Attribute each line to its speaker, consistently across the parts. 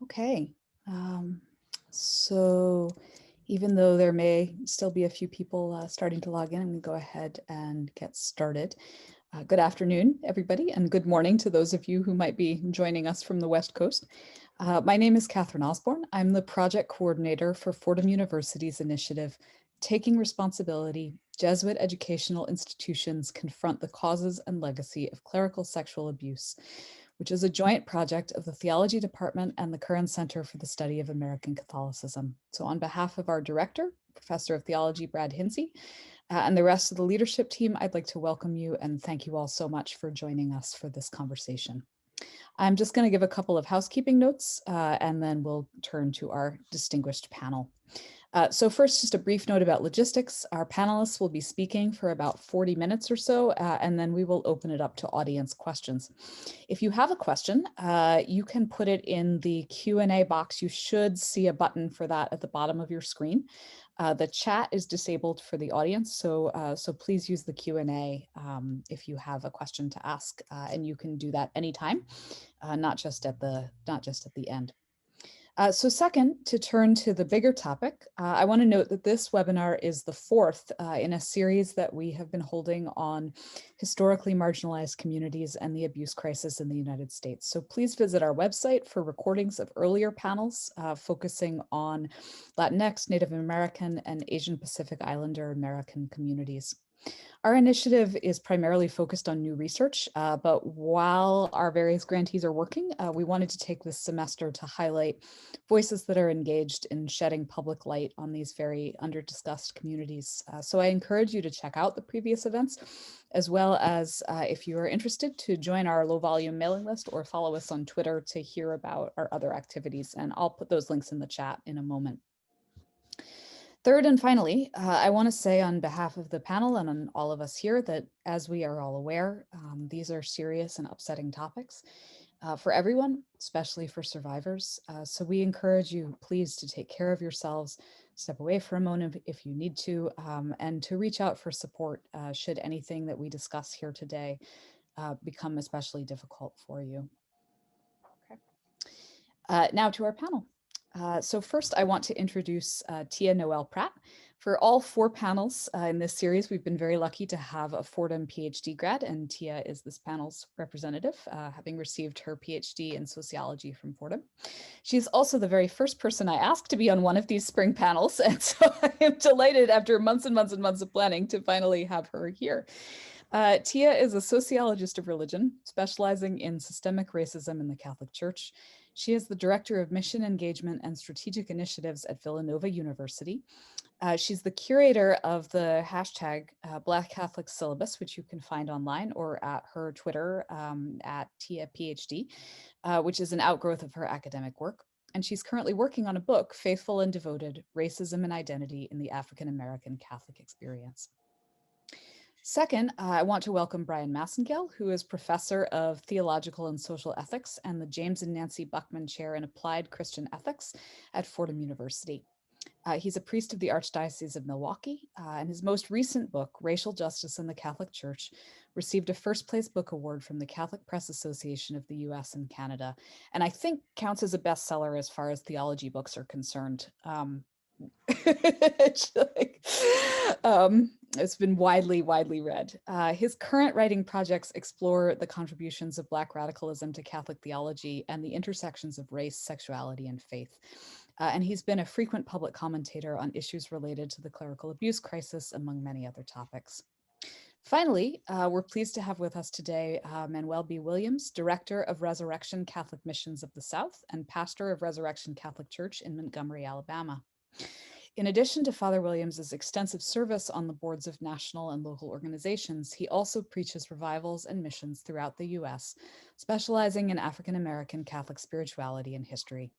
Speaker 1: Okay, um, so even though there may still be a few people starting to log in, I'm going to go ahead and get started. Good afternoon, everybody, and good morning to those of you who might be joining us from the West Coast. My name is Catherine Osborne. I'm the project coordinator for Fordham University's initiative, Taking Responsibility, Jesuit Educational Institutions Confront the Causes and Legacy of Clerical Sexual Abuse, which is a joint project of the Theology Department and the Curran Center for the Study of American Catholicism. So on behalf of our director, Professor of Theology, Brad Hinsey, and the rest of the leadership team, I'd like to welcome you and thank you all so much for joining us for this conversation. I'm just going to give a couple of housekeeping notes and then we'll turn to our distinguished panel. So first, just a brief note about logistics. Our panelists will be speaking for about 40 minutes or so, and then we will open it up to audience questions. If you have a question, you can put it in the Q&A box. You should see a button for that at the bottom of your screen. The chat is disabled for the audience, so please use the Q&A if you have a question to ask, and you can do that anytime, not just at the end. So second, to turn to the bigger topic, I want to note that this webinar is the fourth in a series that we have been holding on historically marginalized communities and the abuse crisis in the United States. So please visit our website for recordings of earlier panels focusing on Latinx, Native American, and Asian Pacific Islander American communities. Our initiative is primarily focused on new research, but while our various grantees are working, we wanted to take this semester to highlight voices that are engaged in shedding public light on these very under-discussed communities. So I encourage you to check out the previous events, as well as if you are interested to join our low-volume mailing list or follow us on Twitter to hear about our other activities. And I'll put those links in the chat in a moment. Third and finally, I want to say on behalf of the panel and on all of us here that, as we are all aware, these are serious and upsetting topics for everyone, especially for survivors. So we encourage you, please, to take care of yourselves, step away for a moment if you need to, and to reach out for support should anything that we discuss here today become especially difficult for you. Okay. Now to our panel. So first, I want to introduce Tia Noel Pratt. For all four panels in this series, we've been very lucky to have a Fordham PhD grad, and Tia is this panel's representative, having received her PhD in sociology from Fordham. She's also the very first person I asked to be on one of these spring panels, and so I am delighted after months and months and months of planning to finally have her here. Tia is a sociologist of religion, specializing in systemic racism in the Catholic Church. She is the Director of Mission Engagement and Strategic Initiatives at Villanova University. She's the curator of the hashtag Black Catholic Syllabus, which you can find online or at her Twitter at Tia PhD, which is an outgrowth of her academic work. And she's currently working on a book, Faithful and Devoted, Racism and Identity in the African American Catholic Experience. Second, I want to welcome Brian Massengale, who is Professor of Theological and Social Ethics and the James and Nancy Buckman Chair in Applied Christian Ethics at Fordham University. He's a priest of the Archdiocese of Milwaukee, and his most recent book, Racial Justice in the Catholic Church, received a first-place book award from the Catholic Press Association of the US and Canada, and I think counts as a bestseller as far as theology books are concerned. It's been widely read. His current writing projects explore the contributions of Black radicalism to Catholic theology and the intersections of race, sexuality, and faith. And he's been a frequent public commentator on issues related to the clerical abuse crisis, among many other topics. Finally, we're pleased to have with us today Manuel B Williams, Director of Resurrection Catholic Missions of the South and Pastor of Resurrection Catholic Church in Montgomery, Alabama. In addition to Father Williams's extensive service on the boards of national and local organizations, he also preaches revivals and missions throughout the US, specializing in African American Catholic spirituality and history.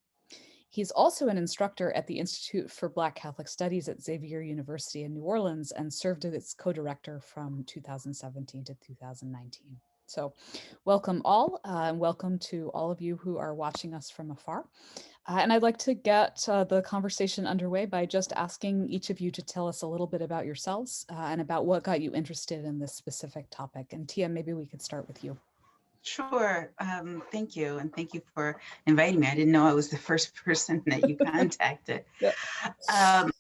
Speaker 1: He's also an instructor at the Institute for Black Catholic Studies at Xavier University in New Orleans and served as its co-director from 2017 to 2019. So welcome all, and welcome to all of you who are watching us from afar. And I'd like to get the conversation underway by just asking each of you to tell us a little bit about yourselves and about what got you interested in this specific topic. And Tia, maybe we could start with you.
Speaker 2: Sure. Thank you. And thank you for inviting me. I didn't know I was the first person that you contacted.
Speaker 1: Yeah.
Speaker 2: Um,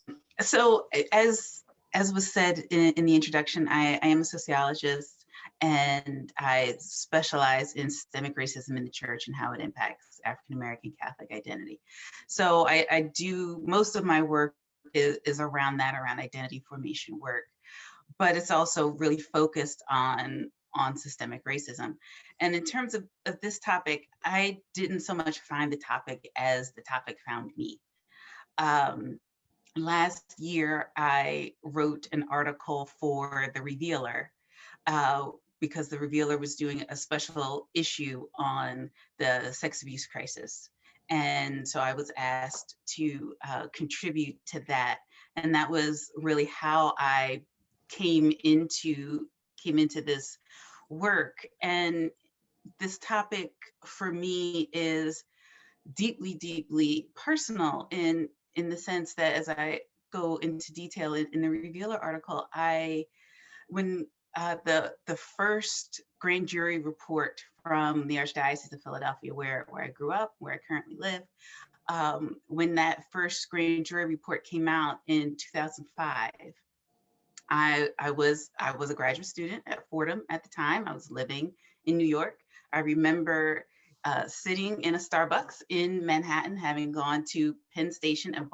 Speaker 2: so as was said in the introduction, I am a sociologist and I specialize in systemic racism in the church and how it impacts African American Catholic identity. So I do most of my work is around that, around identity formation work, but it's also really focused on systemic racism. And in terms of this topic, I didn't so much find the topic as the topic found me. Um, Last year, I wrote an article for The Revealer because The Revealer was doing a special issue on the sex abuse crisis. And so I was asked to contribute to that. And that was really how I came into this work. And this topic for me is deeply, deeply personal in the sense that as I go into detail in the Revealer article, when the first grand jury report from the Archdiocese of Philadelphia, where I grew up, where I currently live, when that first grand jury report came out in 2005, I was a graduate student at Fordham at the time. I was living in New York. I remember sitting in a Starbucks in Manhattan, having gone to Penn Station and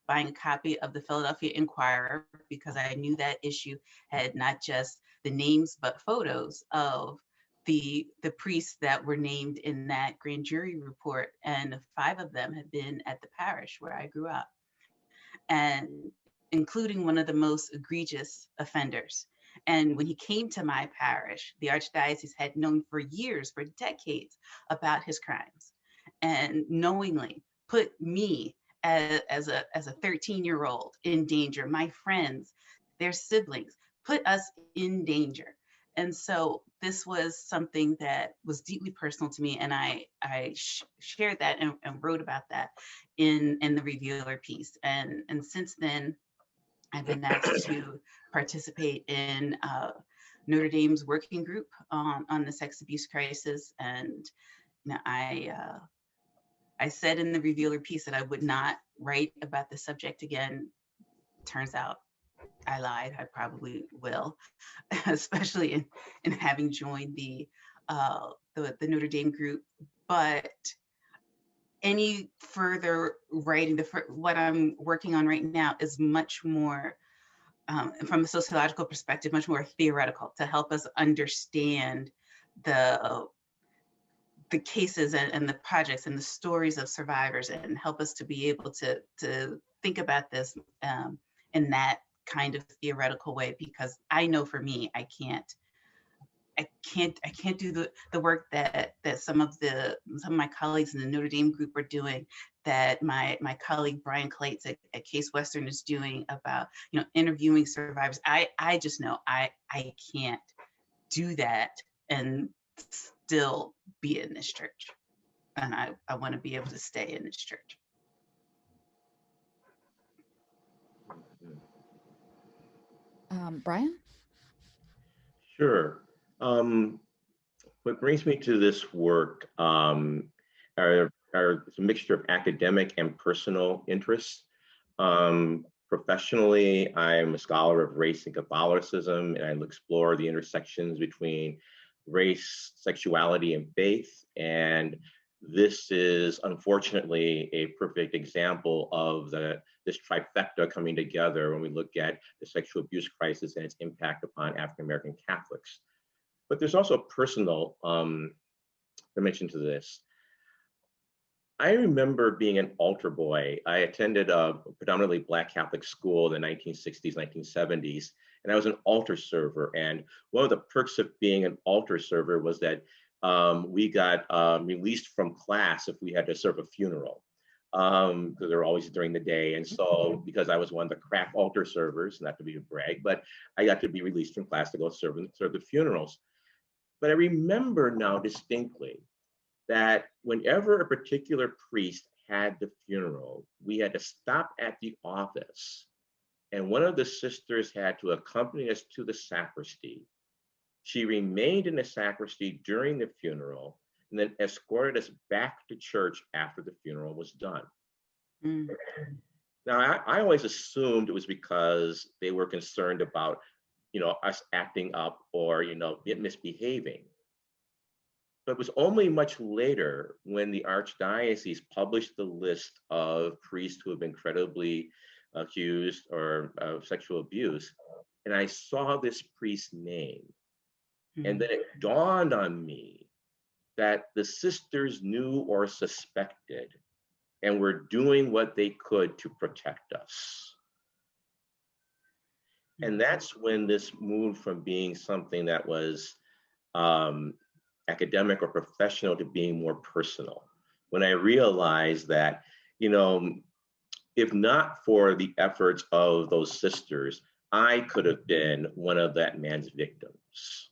Speaker 2: buying a copy of the Philadelphia Inquirer because I knew that issue had not just the names but photos of the priests that were named in that grand jury report, and 5 of them had been at the parish where I grew up, and including one of the most egregious offenders. And when he came to my parish, the Archdiocese had known for years, for decades, about his crimes, and knowingly put me as a 13-year-old in danger, my friends, their siblings, put us in danger. And so this was something that was deeply personal to me, and I shared that and wrote about that in the Revealer piece. And since then, I've been asked to participate in Notre Dame's working group on the sex abuse crisis. And you know, I said in the Revealer piece that I would not write about the subject again. Turns out I lied. I probably will, especially in having joined the Notre Dame group. But any further writing, what I'm working on right now is much more, from a sociological perspective, much more theoretical to help us understand the cases and the projects and the stories of survivors, and help us to be able to think about this in that kind of theoretical way. Because I know for me, I can't do the work that some of my colleagues in the Notre Dame group are doing, that my colleague Brian Clates at Case Western is doing about, interviewing survivors. I just know I can't do that and still be in this church. And I want to be able to stay in this church.
Speaker 1: Brian?
Speaker 3: Sure. What brings me to this work are it's a mixture of academic and personal interests. Professionally, I'm a scholar of race and Catholicism, and I'll explore the intersections between race, sexuality, and faith. And this is unfortunately a perfect example of this trifecta coming together when we look at the sexual abuse crisis and its impact upon African American Catholics. But there's also a personal dimension to this. I remember being an altar boy. I attended a predominantly Black Catholic school in the 1960s, 1970s, and I was an altar server. And one of the perks of being an altar server was that we got released from class if we had to serve a funeral, because they're always during the day. And so, because I was one of the crack altar servers, not to be a brag, but I got to be released from class to go serve the funerals. But I remember now distinctly that whenever a particular priest had the funeral, we had to stop at the office, and one of the sisters had to accompany us to the sacristy She remained in the sacristy during the funeral and then escorted us back to church after the funeral was done.
Speaker 2: Mm.
Speaker 3: Now, I always assumed it was because they were concerned about, us acting up or, misbehaving. But it was only much later when the Archdiocese published the list of priests who have been credibly accused or of sexual abuse, and I saw this priest's name. And then it dawned on me that the sisters knew or suspected and were doing what they could to protect us. And that's when this moved from being something that was academic or professional to being more personal. When I realized that, if not for the efforts of those sisters, I could have been one of that man's victims.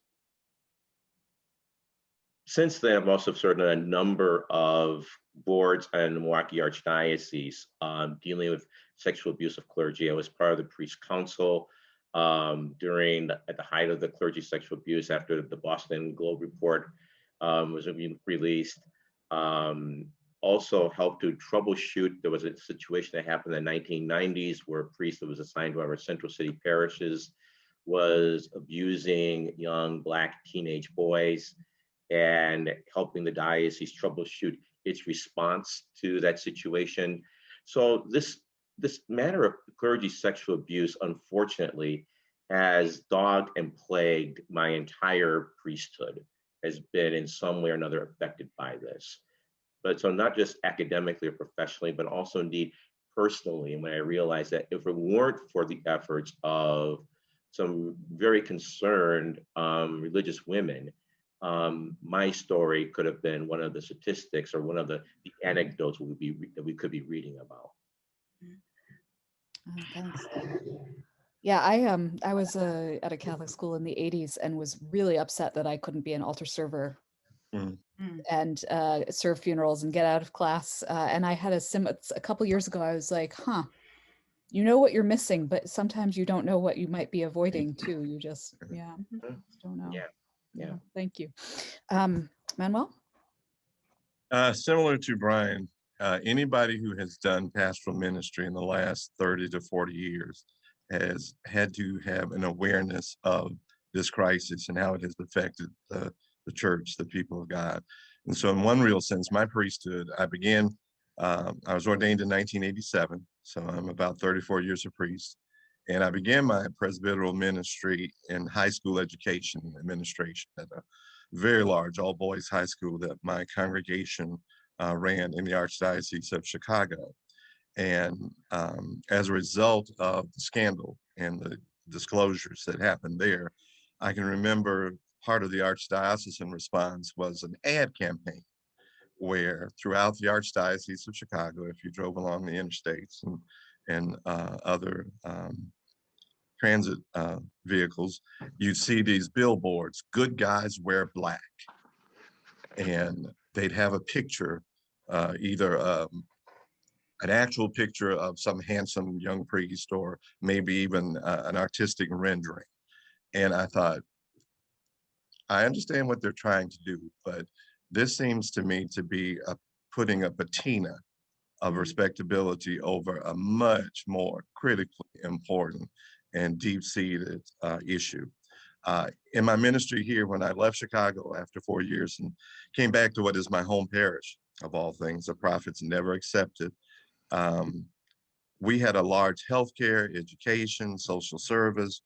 Speaker 3: Since then, I've also served on a number of boards in the Milwaukee Archdiocese dealing with sexual abuse of clergy. I was part of the priest council at the height of the clergy sexual abuse after the Boston Globe report was released. Also helped to troubleshoot. There was a situation that happened in the 1990s where a priest that was assigned to our central city parishes was abusing young Black teenage boys, and helping the diocese troubleshoot its response to that situation. So this matter of clergy sexual abuse, unfortunately, has dogged and plagued my entire priesthood, has been in some way or another affected by this. But so not just academically or professionally, but also indeed personally. And when I realized that if it weren't for the efforts of some very concerned religious women, my story could have been one of the statistics or one of the anecdotes that we could be reading about.
Speaker 1: Oh, thanks. Yeah, I was at a Catholic school in the 80s and was really upset that I couldn't be an altar server and serve funerals and get out of class. And I had a couple years ago, I was like, you know what you're missing, but sometimes you don't know what you might be avoiding too. You just, don't know.
Speaker 3: Yeah.
Speaker 1: Thank you. Manuel?
Speaker 4: Similar to Brian, anybody who has done pastoral ministry in the last 30 to 40 years has had to have an awareness of this crisis and how it has affected the church, the people of God. And so in one real sense, my priesthood, I was ordained in 1987, so I'm about 34 years a priest. And I began my presbyteral ministry in high school education administration at a very large all boys high school that my congregation ran in the Archdiocese of Chicago. And as a result of the scandal and the disclosures that happened there, I can remember part of the Archdiocesan response was an ad campaign where throughout the Archdiocese of Chicago, if you drove along the interstates and other transit vehicles, you'd see these billboards, "Good guys wear black." And they'd have a picture, either an actual picture of some handsome young priest or maybe even an artistic rendering. And I thought, I understand what they're trying to do, but this seems to me to be putting a patina of respectability over a much more critically important and deep-seated issue. In my ministry here, when I left Chicago after 4 years and came back to what is my home parish, of all things, the prophets never accepted, we had a large healthcare, education, social service,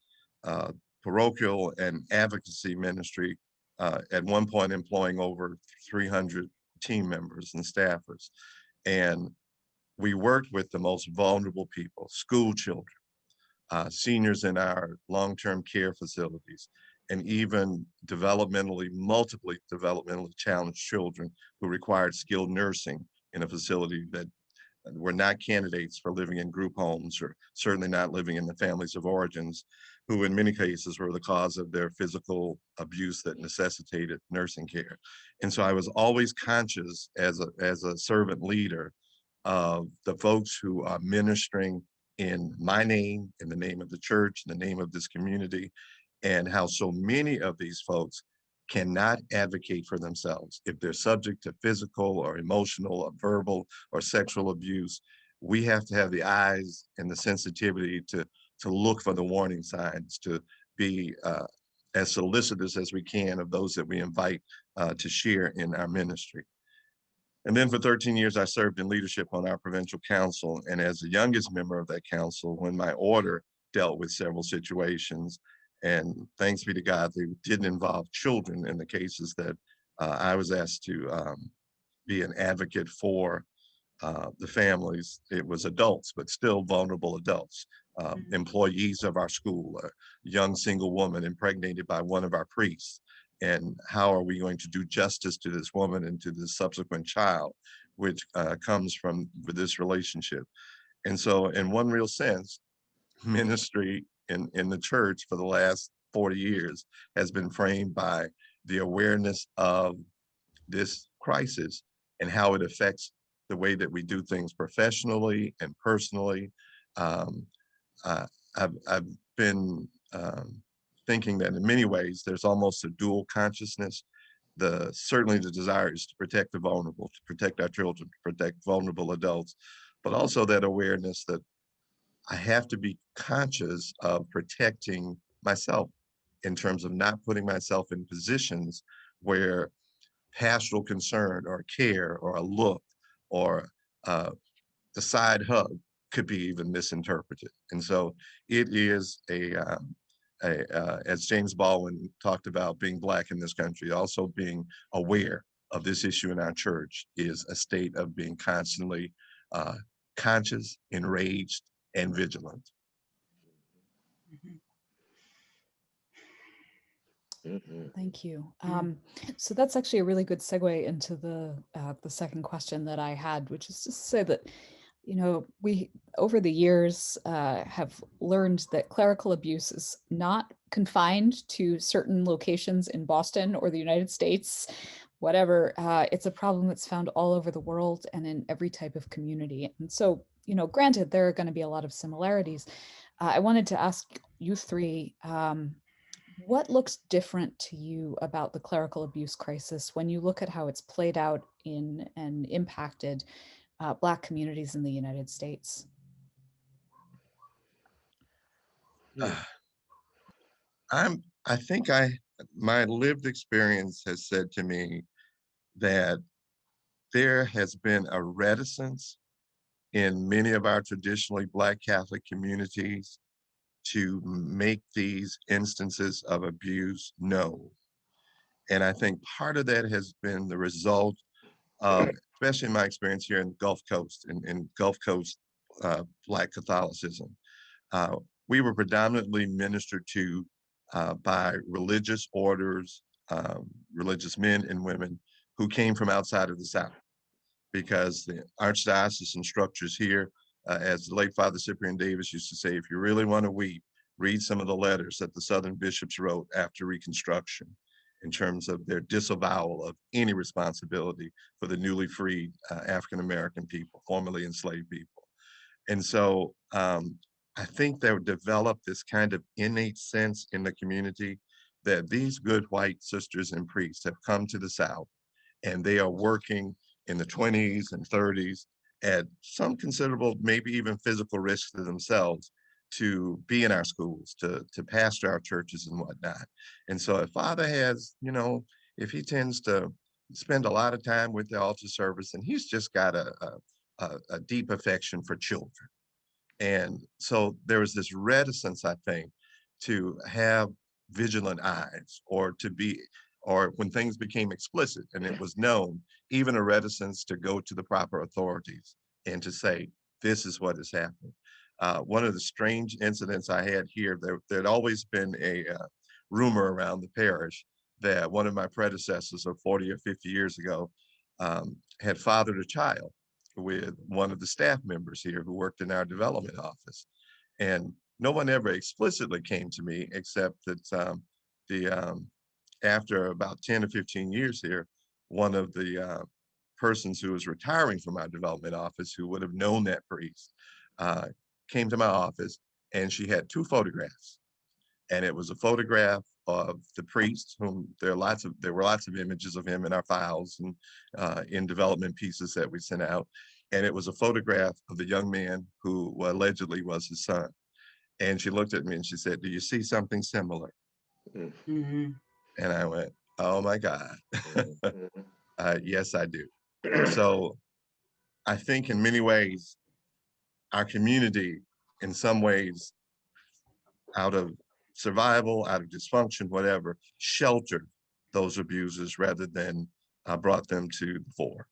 Speaker 4: parochial and advocacy ministry, at one point employing over 300 team members and staffers. And we worked with the most vulnerable people, school children, seniors in our long-term care facilities, and even multiply developmentally challenged children who required skilled nursing in a facility that were not candidates for living in group homes, or certainly not living in the families of origins, who in many cases were the cause of their physical abuse that necessitated nursing care. And so I was always conscious as a servant leader of the folks who are ministering in my name, in the name of the church, in the name of this community, and how so many of these folks cannot advocate for themselves. If they're subject to physical or emotional or verbal or sexual abuse, we have to have the eyes and the sensitivity to look for the warning signs, to be as solicitous as we can of those that we invite to share in our ministry. And then for 13 years, I served in leadership on our provincial council. And as the youngest member of that council, when my order dealt with several situations, and thanks be to God, they didn't involve children in the cases that I was asked to be an advocate for the families. It was adults, but still vulnerable adults, employees of our school, a young single woman impregnated by one of our priests. And how are we going to do justice to this woman and to the subsequent child, which comes from this relationship? And so in one real sense, ministry in the church for the last 40 years has been framed by the awareness of this crisis and how it affects the way that we do things professionally and personally. I've been thinking that in many ways there's almost a dual consciousness. Certainly the desire is to protect the vulnerable, to protect our children, to protect vulnerable adults, but also that awareness that I have to be conscious of protecting myself in terms of not putting myself in positions where pastoral concern or care or a look or the side hug could be even misinterpreted. And so it is as James Baldwin talked about, being Black in this country, also being aware of this issue in our church is a state of being constantly conscious, enraged, and vigilant.
Speaker 1: Thank you. So that's actually a really good segue into the second question that I had, which is just to say that, you know, we over the years have learned that clerical abuse is not confined to certain locations in Boston or the United States, whatever. It's a problem that's found all over the world and in every type of community. And so, you know, granted, there are going to be a lot of similarities. I wanted to ask you three, what looks different to you about the clerical abuse crisis when you look at how it's played out in and impacted Black communities in the United States?
Speaker 4: I think my lived experience has said to me that there has been a reticence in many of our traditionally Black Catholic communities to make these instances of abuse known. And I think part of that has been the result of, especially in my experience here in Gulf Coast, in Gulf Coast Black Catholicism, we were predominantly ministered to by religious orders, religious men and women who came from outside of the South, because the archdiocesan structures here, as the late Father Cyprian Davis used to say, if you really want to weep, read some of the letters that the Southern bishops wrote after Reconstruction in terms of their disavowal of any responsibility for the newly freed African-American people, formerly enslaved people. And so I think there developed this kind of innate sense in the community that these good white sisters and priests have come to the South and they are working in the 20s and 30s at some considerable, maybe even physical risk to themselves to be in our schools, to pastor our churches and whatnot. And so if Father has, you know, if he tends to spend a lot of time with the altar service and he's just got a deep affection for children. And so there was this reticence, I think, to have vigilant eyes or when things became explicit and it was known, even a reticence to go to the proper authorities and to say, this is what is happening. One of the strange incidents I had here, there'd always been a rumor around the parish that one of my predecessors of 40 or 50 years ago had fathered a child with one of the staff members here who worked in our development office. And no one ever explicitly came to me, except that after about 10 or 15 years here, one of the persons who was retiring from our development office, who would have known that priest, came to my office, and she had two photographs. And it was a photograph of the priest, whom there were lots of images of him in our files and in development pieces that we sent out. And it was a photograph of the young man who allegedly was his son. And she looked at me and she said, "Do you see something similar?"
Speaker 2: Mm-hmm.
Speaker 4: And I went, "Oh my God." Yes, I do. So I think in many ways, our community, in some ways, out of survival, out of dysfunction, whatever, sheltered those abusers rather than brought them to the fore.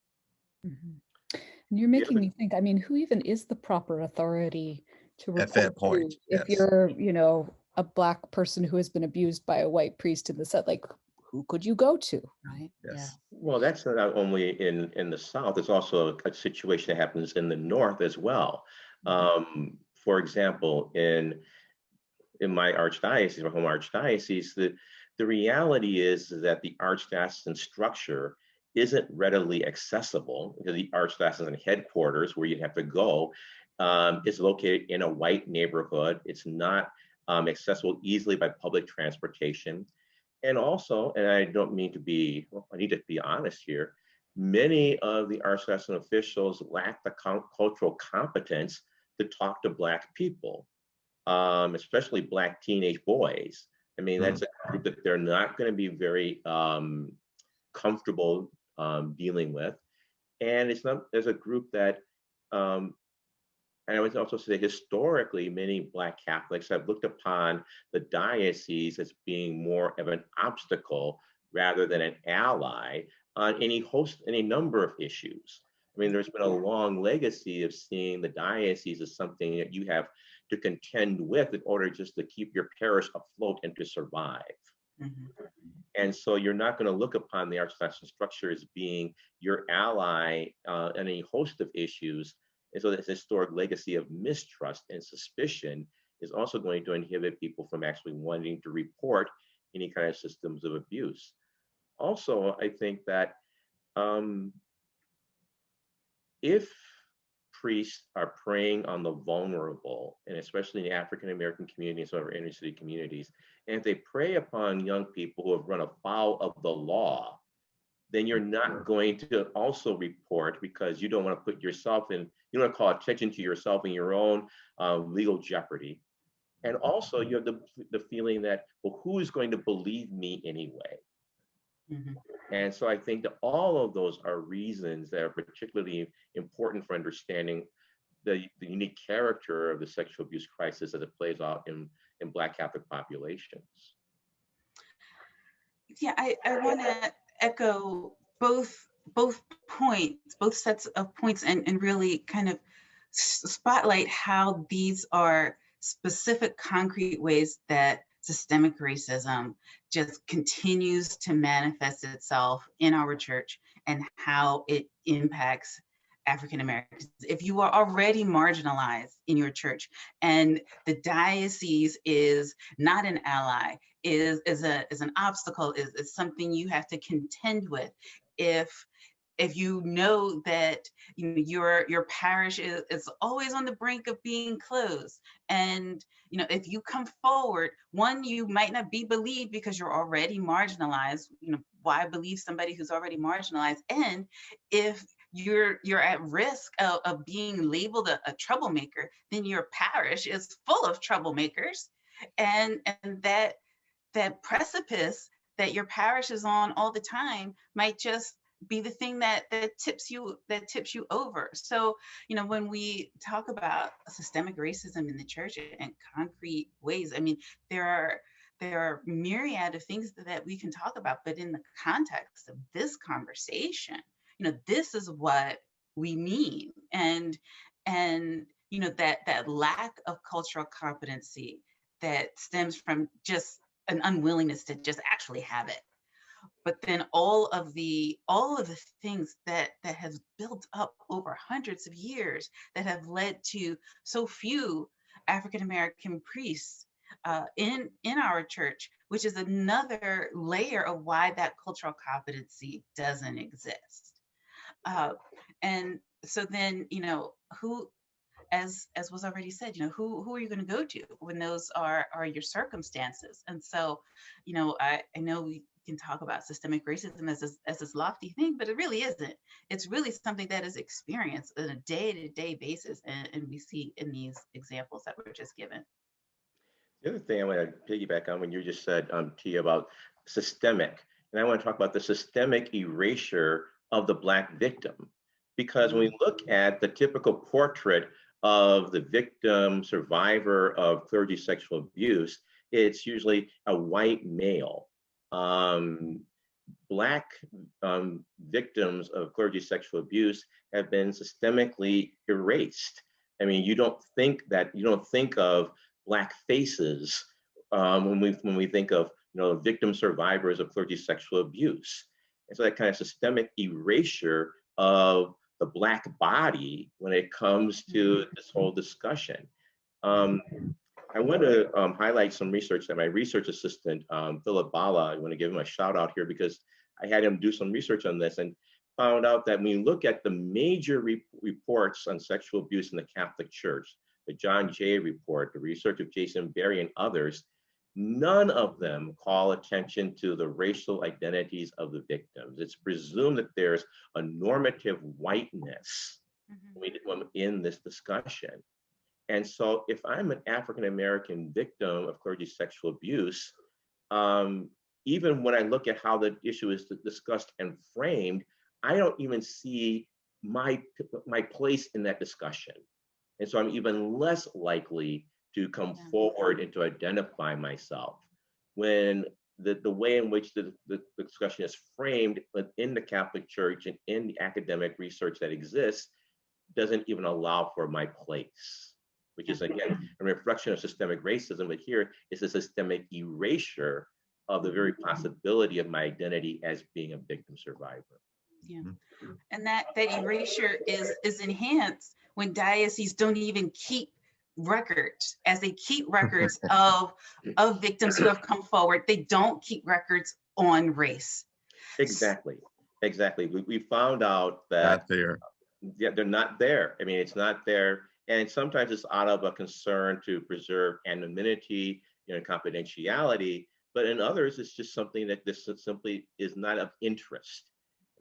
Speaker 1: Mhm. And you're making me think, I mean, who even is the proper authority to
Speaker 4: At
Speaker 1: report
Speaker 4: that point,
Speaker 1: to if
Speaker 4: yes.
Speaker 1: you're, a Black person who has been abused by a white priest in the set? Like, who could you go to, right?
Speaker 4: Yes.
Speaker 3: Well, that's not only in the South, it's also a situation that happens in the North as well. For example, in my archdiocese, my home archdiocese, the reality is that the archdiocesan structure isn't readily accessible because the archdiocesan headquarters, where you have to go, is located in a white neighborhood. It's not accessible easily by public transportation. And also, and I don't mean to be, well, I need to be honest here, many of the archdiocesan officials lack the cultural competence to talk to Black people, especially Black teenage boys. I mean, that's a group that they're not going to be very comfortable dealing with. And it's not, there's a group that, and I would also say historically, many Black Catholics have looked upon the diocese as being more of an obstacle rather than an ally on any number of issues. I mean, there's been a long legacy of seeing the diocese as something that you have to contend with in order just to keep your parish afloat and to survive.
Speaker 2: Mm-hmm.
Speaker 3: And so you're not going to look upon the archdiocesan structure as being your ally on any host of issues. And so this historic legacy of mistrust and suspicion is also going to inhibit people from actually wanting to report any kind of systems of abuse. Also, I think that if priests are preying on the vulnerable, and especially in the African American community and some of our inner city communities, and if they prey upon young people who have run afoul of the law, then you're not going to also report because you don't want to put yourself in, you don't want to call attention to yourself in your own legal jeopardy. And also you have the feeling that, well, who is going to believe me anyway?
Speaker 2: Mm-hmm.
Speaker 3: And so I think that all of those are reasons that are particularly important for understanding the unique character of the sexual abuse crisis as it plays out in Black Catholic populations.
Speaker 2: Yeah, I want to echo both points, both sets of points, and really kind of spotlight how these are specific, concrete ways that systemic racism just continues to manifest itself in our church and how it impacts African Americans. If you are already marginalized in your church and the diocese is not an ally, is an obstacle, is something you have to contend with, if you know that your parish is always on the brink of being closed, and if you come forward, one, you might not be believed because you're already marginalized. Why believe somebody who's already marginalized? And if you're at risk of being labeled a troublemaker, then your parish is full of troublemakers, and that precipice that your parish is on all the time might just be the thing that tips you over. So when we talk about systemic racism in the church in concrete ways, I mean, there are myriad of things that we can talk about, but in the context of this conversation, this is what we mean. And that lack of cultural competency that stems from just an unwillingness to just actually have it. But then all of the things that has built up over hundreds of years that have led to so few African American priests in our church, which is another layer of why that cultural competency doesn't exist. And so then, who as was already said, who are you going to go to when those are your circumstances? And so, I know we can talk about systemic racism as this lofty thing, but it really isn't. It's really something that is experienced on a day-to-day basis, and we see in these examples that were just given.
Speaker 3: The other thing I want to piggyback on when you just said, Tia, about systemic, and I want to talk about the systemic erasure of the Black victim. Because when we look at the typical portrait of the victim survivor of clergy sexual abuse, it's usually a white male. Black victims of clergy sexual abuse have been systemically erased. I mean, you don't think of Black faces when we think of victim survivors of clergy sexual abuse. And so that kind of systemic erasure of the Black body when it comes to this whole discussion. I want to highlight some research that my research assistant, Philip Bala, I want to give him a shout out here because I had him do some research on this and found out that when you look at the major reports on sexual abuse in the Catholic Church, the John Jay report, the research of Jason Berry and others, none of them call attention to the racial identities of the victims. It's presumed that there's a normative whiteness in this discussion. And so if I'm an African-American victim of clergy sexual abuse, even when I look at how the issue is discussed and framed, I don't even see my place in that discussion. And so I'm even less likely to come forward and to identify myself when the way in which the discussion is framed within the Catholic Church and in the academic research that exists doesn't even allow for my place, which is again a reflection of systemic racism, but here is a systemic erasure of the very possibility of my identity as being a victim survivor.
Speaker 2: Yeah, and that erasure is enhanced when dioceses don't even keep records, as they keep records of victims who have come forward. They don't keep records on race.
Speaker 3: Exactly. We found out that they're not there. I mean, it's not there. And sometimes it's out of a concern to preserve anonymity, confidentiality, but in others, it's just something that this simply is not of interest.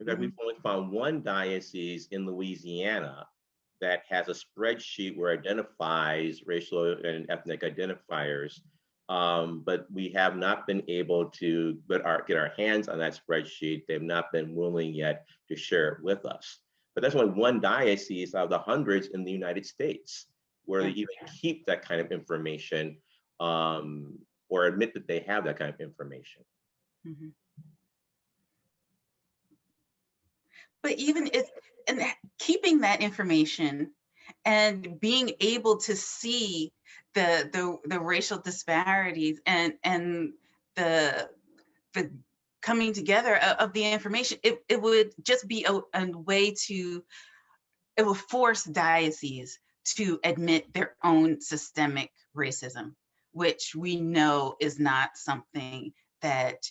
Speaker 3: In fact, we've only found one diocese in Louisiana that has a spreadsheet where it identifies racial and ethnic identifiers, but we have not been able to get our hands on that spreadsheet. They've not been willing yet to share it with us. But that's only one diocese out of the hundreds in the United States where they even keep that kind of information or admit that they have that kind of information.
Speaker 2: But even and keeping that information and being able to see the racial disparities and the coming together of the information, it would just be a way to, it will force dioceses to admit their own systemic racism, which we know is not something that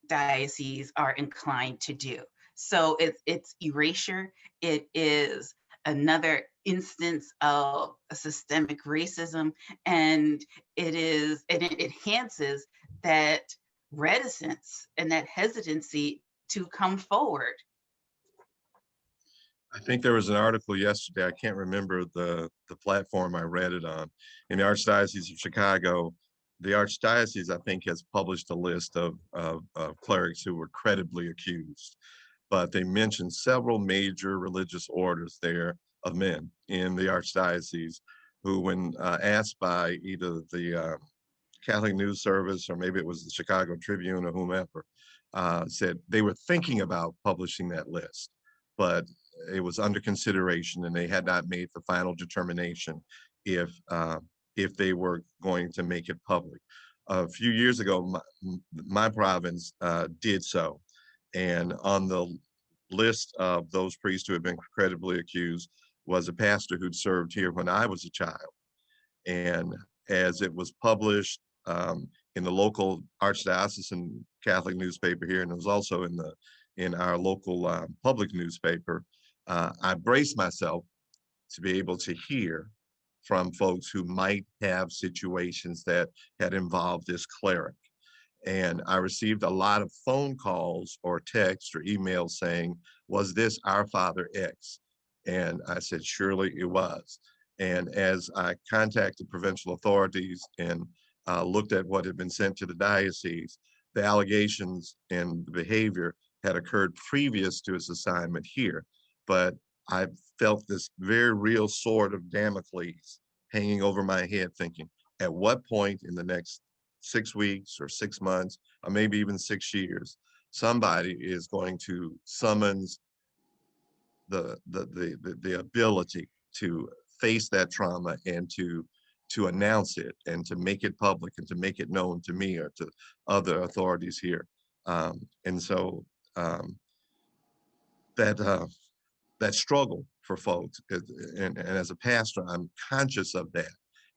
Speaker 2: dioceses are inclined to do. So it's erasure. It is another instance of a systemic racism, and it enhances that reticence and that hesitancy to come forward.
Speaker 4: I think there was an article yesterday, I can't remember the platform I read it on, in the Archdiocese of Chicago. The Archdiocese, I think, has published a list of clerics who were credibly accused, but they mentioned several major religious orders there of men in the Archdiocese who, when asked by either the Catholic News Service or maybe it was the Chicago Tribune or whomever, said they were thinking about publishing that list, but it was under consideration and they had not made the final determination if they were going to make it public. A few years ago, my province did so. And on the list of those priests who had been credibly accused was a pastor who'd served here when I was a child. And as it was published in the local Archdiocesan Catholic newspaper here, and it was also in our local public newspaper, I braced myself to be able to hear from folks who might have situations that had involved this cleric. And I received a lot of phone calls or texts or emails saying, was this our Father X? And I said, surely it was. And as I contacted provincial authorities and looked at what had been sent to the diocese, the allegations and the behavior had occurred previous to his assignment here. But I felt this very real sword of Damocles hanging over my head, thinking, at what point in the next 6 weeks or 6 months, or maybe even 6 years, somebody is going to summons the ability to face that trauma and to announce it and to make it public and to make it known to me or to other authorities here. And so that struggle for folks, and as a pastor, I'm conscious of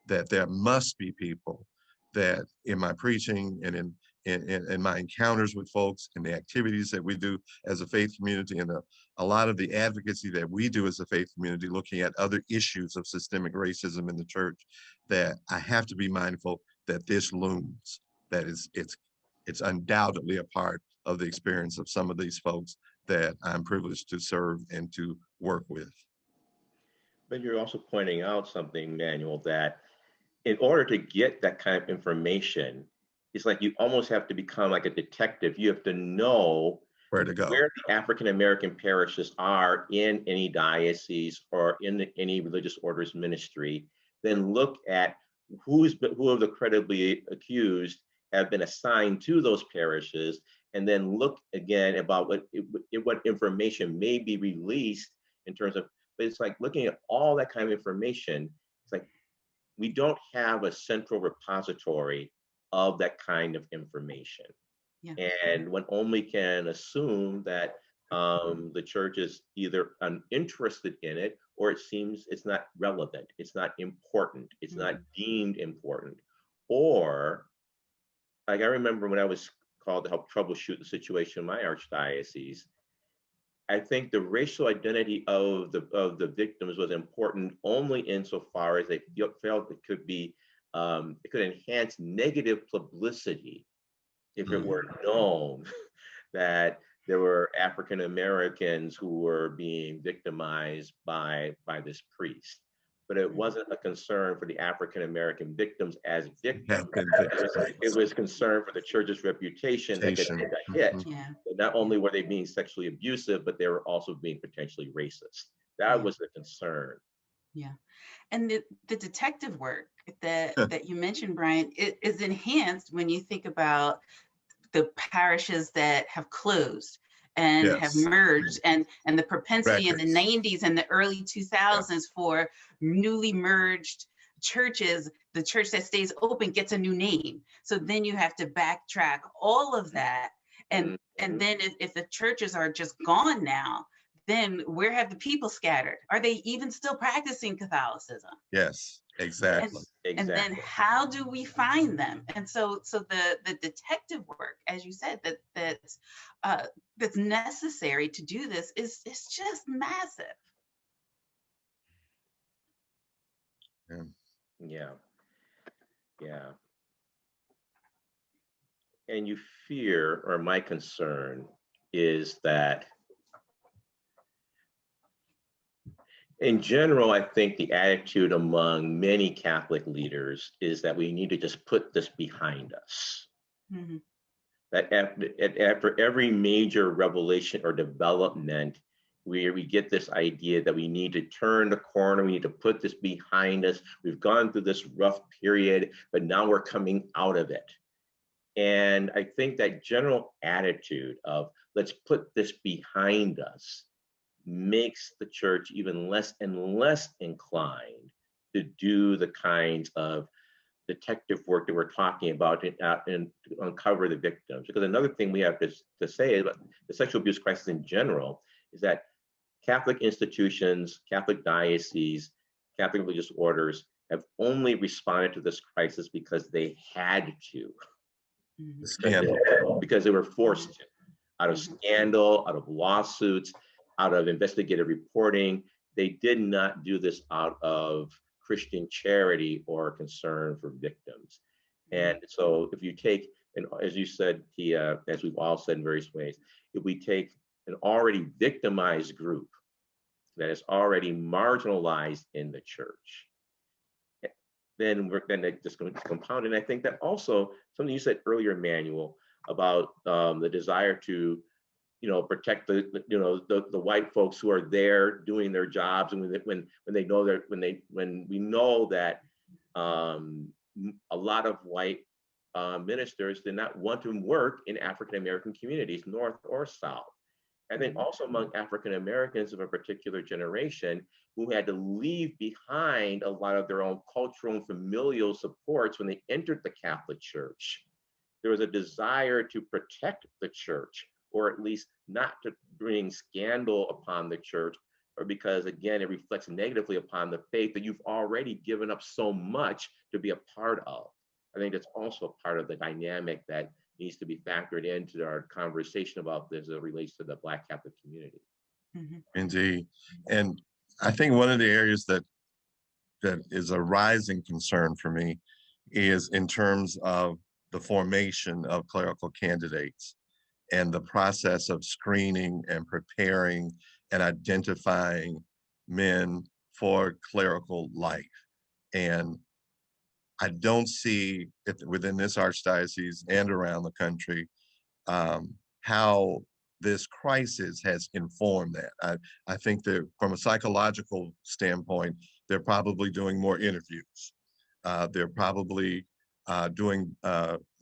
Speaker 4: that there must be people that in my preaching and in my encounters with folks and the activities that we do as a faith community and a lot of the advocacy that we do as a faith community, looking at other issues of systemic racism in the church, that I have to be mindful that this looms, that it's undoubtedly a part of the experience of some of these folks that I'm privileged to serve and to work with.
Speaker 3: But you're also pointing out something, Manuel, that in order to get that kind of information, it's like you almost have to become like a detective. You have to know
Speaker 4: Where to go,
Speaker 3: where the African-American parishes are in any diocese or in any religious order's ministry, then look at who of the credibly accused have been assigned to those parishes, and then look again about what information may be released in terms of, but it's like looking at all that kind of information. It's like we don't have a central repository of that kind of information. Yeah. And one only can assume that the church is either uninterested in it, or it seems it's not relevant, it's not important, it's not deemed important. Or, like I remember when I was called to help troubleshoot the situation in my archdiocese, I think the racial identity of the victims was important only insofar as they felt it could be, it could enhance negative publicity if it were known that there were African Americans who were being victimized by this priest. But it wasn't a concern for the African American victims as victims. It was concern for the church's reputation that could take a hit. Yeah. Not only were they being sexually abusive, but they were also being potentially racist. That was the concern.
Speaker 2: Yeah. And the detective work that you mentioned, Brian, it is enhanced when you think about the parishes that have closed and have merged, and the propensity in the 90s and the early 2000s for newly merged churches. The church that stays open gets a new name. So then you have to backtrack all of that. And then if the churches are just gone now, then where have the people scattered? Are they even still practicing Catholicism?
Speaker 4: Yes, exactly.
Speaker 2: And then how do we find them? And so the detective work, as you said, that's necessary to do this is just massive.
Speaker 3: Yeah. And you fear, or my concern is that in general, I think the attitude among many Catholic leaders is that we need to just put this behind us. Mm-hmm. That after every major revelation or development, we get this idea that we need to turn the corner, we need to put this behind us. We've gone through this rough period, but now we're coming out of it. And I think that general attitude of let's put this behind us makes the church even less and less inclined to do the kinds of detective work that we're talking about and to uncover the victims. Because another thing we have to say about the sexual abuse crisis in general is that Catholic institutions, Catholic dioceses, Catholic religious orders have only responded to this crisis because they had to. Because they were forced to, out of scandal, out of lawsuits, out of investigative reporting. they did not do this out of Christian charity or concern for victims. And so if you take, and as you said, Tia, as we've all said in various ways, if we take an already victimized group that is already marginalized in the church, then they're just going to compound. And I think that also something you said earlier, Manuel, about the desire to, protect the white folks who are there doing their jobs, and when they know that when we know that a lot of white ministers did not want to work in African American communities, North or South. I think also among African Americans of a particular generation who had to leave behind a lot of their own cultural and familial supports when they entered the Catholic Church. There was a desire to protect the church, or at least not to bring scandal upon the church, or because, again, it reflects negatively upon the faith that you've already given up so much to be a part of. I think that's also part of the dynamic that needs to be factored into our conversation about this as it relates to the Black Catholic community.
Speaker 4: Indeed. And I think one of the areas that is a rising concern for me is in terms of the formation of clerical candidates and the process of screening and preparing and identifying men for clerical life. And I don't see it within this archdiocese and around the country how this crisis has informed that. I think that from a psychological standpoint, they're probably doing more interviews. They're probably doing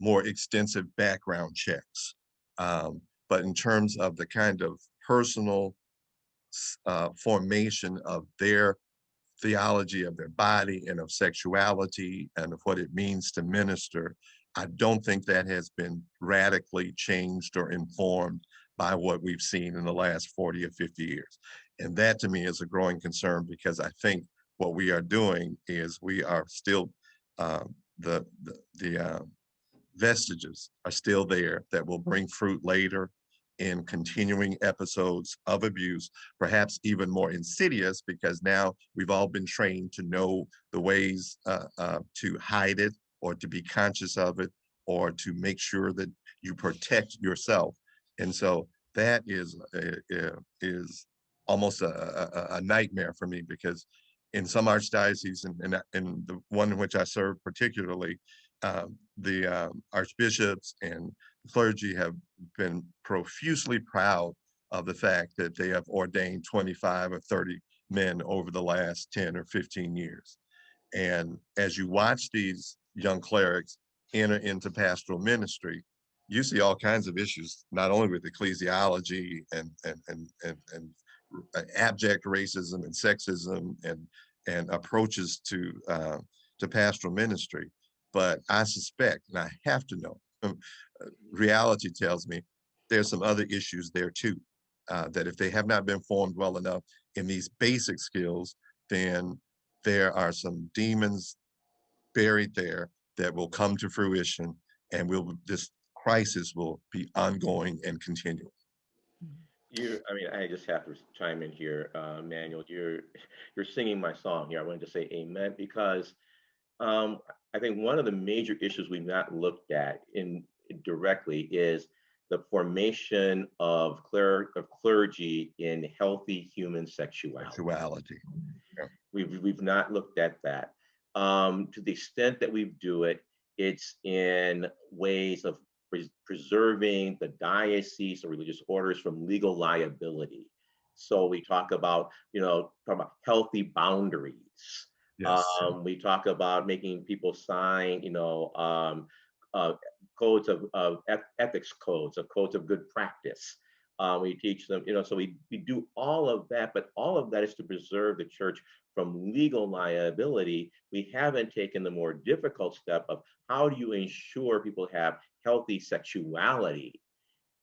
Speaker 4: more extensive background checks. But in terms of the kind of personal formation of their theology of their body and of sexuality and of what it means to minister, I don't think that has been radically changed or informed by what we've seen in the last 40 or 50 years. And that to me is a growing concern, because I think what we are doing is we are still, the vestiges are still there that will bring fruit later in continuing episodes of abuse, perhaps even more insidious, because now we've all been trained to know the ways to hide it, or to be conscious of it, or to make sure that you protect yourself. And so that is almost a nightmare for me, because in some archdioceses, and the one in which I serve particularly, the archbishops and clergy have been profusely proud of the fact that they have ordained 25 or 30 men over the last 10 or 15 years. And as you watch these young clerics enter into pastoral ministry, you see all kinds of issues, not only with ecclesiology and abject racism and sexism and approaches to pastoral ministry, but I suspect, and I have to know, reality tells me there's some other issues there too, that if they have not been formed well enough in these basic skills, then there are some demons buried there that will come to fruition, and this crisis will be ongoing and continuing.
Speaker 3: I just have to chime in here, Manuel. You're singing my song here. I wanted to say amen, because I think one of the major issues we've not looked at directly is the formation of clergy in healthy human sexuality.
Speaker 4: Yeah.
Speaker 3: We've not looked at that. To the extent that we do it, it's in ways of preserving the diocese or religious orders from legal liability. So we talk about, healthy boundaries.
Speaker 4: Yes.
Speaker 3: We talk about making people sign, codes of ethics codes of good practice. We teach them, so we do all of that, but all of that is to preserve the church from legal liability. We haven't taken the more difficult step of how do you ensure people have healthy sexuality.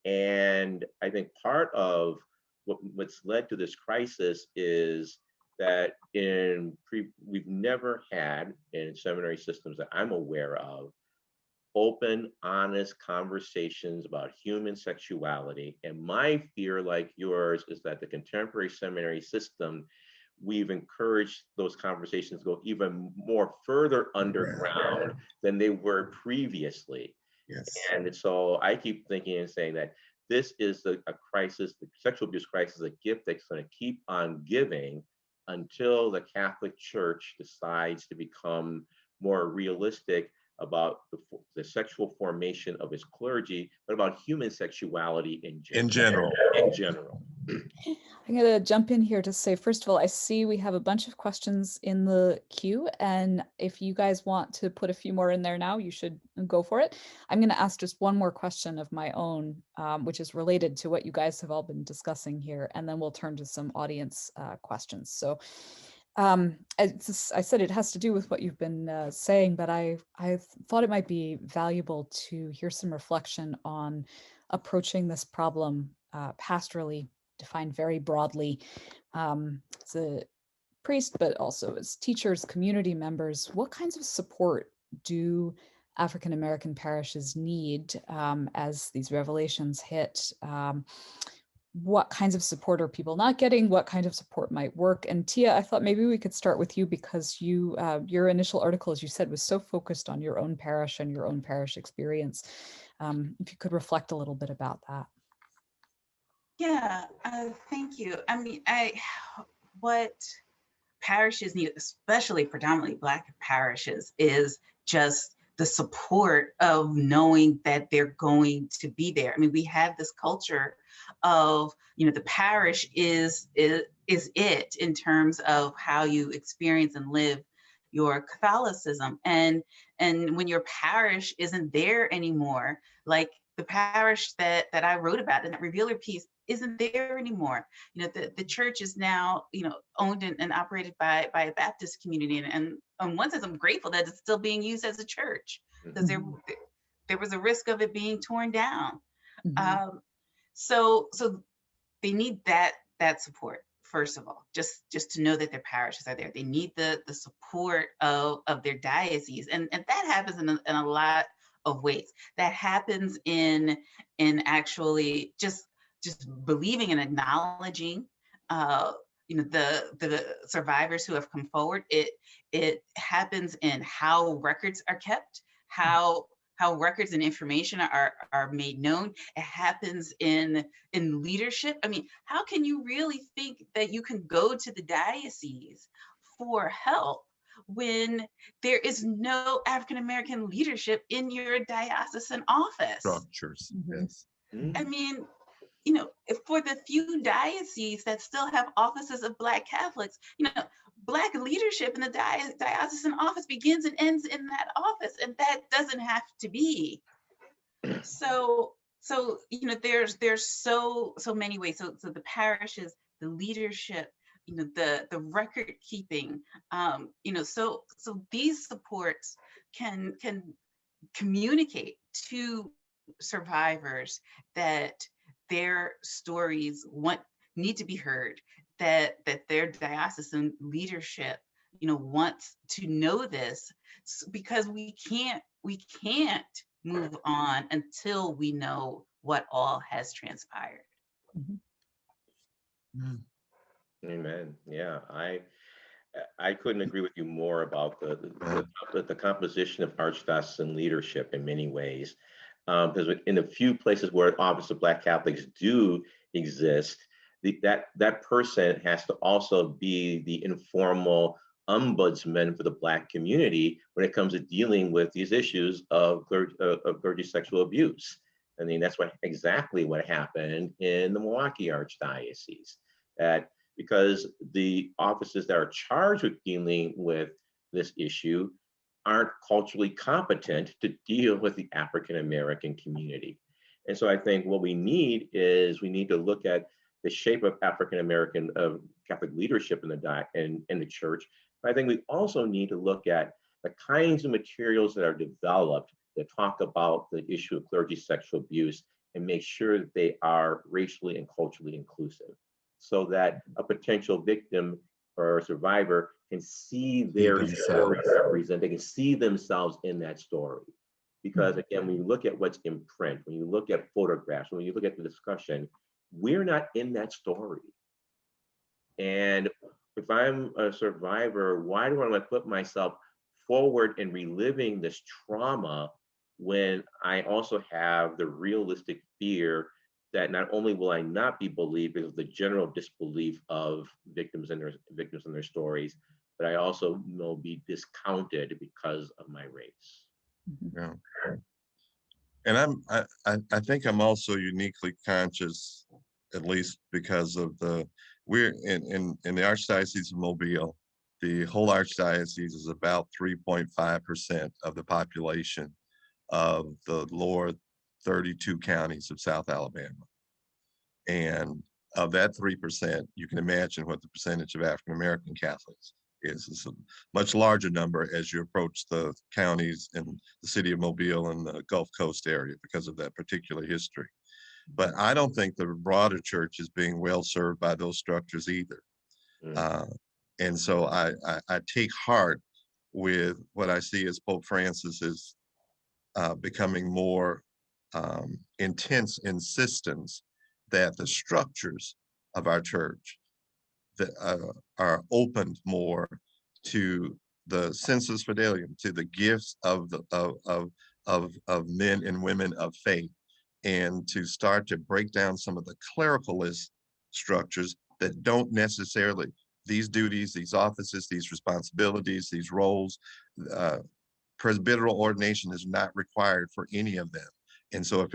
Speaker 3: And I think part of what's led to this crisis is that we've never had in seminary systems that I'm aware of open, honest conversations about human sexuality. And my fear, like yours, is that the contemporary seminary system we've encouraged those conversations to go even more further underground than they were previously.
Speaker 4: Yes.
Speaker 3: And so I keep thinking and saying that this is a crisis, the sexual abuse crisis, a gift that's going to keep on giving until the Catholic Church decides to become more realistic about the sexual formation of its clergy, but about human sexuality in general. In general.
Speaker 1: I'm going to jump in here to say, first of all, I see we have a bunch of questions in the queue, and if you guys want to put a few more in there now, you should go for it. I'm going to ask just one more question of my own, which is related to what you guys have all been discussing here, and then we'll turn to some audience questions. So I said it has to do with what you've been saying, but I thought it might be valuable to hear some reflection on approaching this problem pastorally, defined very broadly, as a priest, but also as teachers, community members. What kinds of support do African American parishes need as these revelations hit? What kinds of support are people not getting? What kind of support might work? And Tia, I thought maybe we could start with you, because you, your initial article, as you said, was so focused on your own parish and your own parish experience. If you could reflect a little bit about that.
Speaker 2: Yeah, thank you. I mean, what parishes need, especially predominantly Black parishes, is just the support of knowing that they're going to be there. I mean, we have this culture of, the parish is it in terms of how you experience and live your Catholicism. And when your parish isn't there anymore, like the parish that I wrote about in that Revealer piece isn't there anymore. The church is now, owned and operated by a Baptist community. And on one sense, I'm grateful that it's still being used as a church, because there was a risk of it being torn down.
Speaker 1: Mm-hmm.
Speaker 2: So they need that support, first of all, just to know that their parishes are there. They need the support of their diocese. And that happens in a lot of ways. That happens in actually just believing and acknowledging the survivors who have come forward. It happens in how records are kept, how records and information are made known. It happens in leadership. I mean, how can you really think that you can go to the diocese for help when there is no African American leadership in your diocesan office?
Speaker 4: Structures, yes.
Speaker 2: I mean, for the few dioceses that still have offices of Black Catholics, Black leadership in the diocesan office begins and ends in that office, and that doesn't have to be. So there's so many ways. So the parishes, the leadership, the record keeping, so these supports can communicate to survivors that their stories need to be heard, that their diocesan leadership wants to know this, because we can't move on until we know what all has transpired.
Speaker 3: Amen. Yeah, I couldn't agree with you more about the composition of archdiocesan leadership in many ways. Because in the few places where Office of Black Catholics do exist, that person has to also be the informal ombudsman for the Black community when it comes to dealing with these issues of clergy sexual abuse. I mean, that's exactly what happened in the Milwaukee Archdiocese. That because the offices that are charged with dealing with this issue aren't culturally competent to deal with the African American community. And so I think what we need to look at the shape of African American Catholic leadership in the church. But I think we also need to look at the kinds of materials that are developed that talk about the issue of clergy sexual abuse, and make sure that they are racially and culturally inclusive, so that a potential victim or a survivor can see their story represented. They can see themselves in that story. Because again, when you look at what's in print, when you look at photographs, when you look at the discussion, we're not in that story. And if I'm a survivor, why do I want to put myself forward in reliving this trauma when I also have the realistic fear that not only will I not be believed because of the general disbelief of victims and their stories, but I also will be discounted because of my race.
Speaker 4: Yeah. And I think I'm also uniquely conscious, at least because of we're in the Archdiocese of Mobile. The whole Archdiocese is about 3.5% of the population of the lower 32 counties of South Alabama. And of that 3%, you can imagine what the percentage of African American Catholics is. It's a much larger number as you approach the counties in the city of Mobile and the Gulf Coast area because of that particular history. But I don't think the broader church is being well served by those structures either. And so I take heart with what I see as Pope Francis is becoming more intense insistence that the structures of our church that are opened more to the sensus fidelium, to the gifts of men and women of faith, and to start to break down some of the clericalist structures that don't necessarily, these duties, these offices, these responsibilities, these roles, presbyteral ordination is not required for any of them. And so if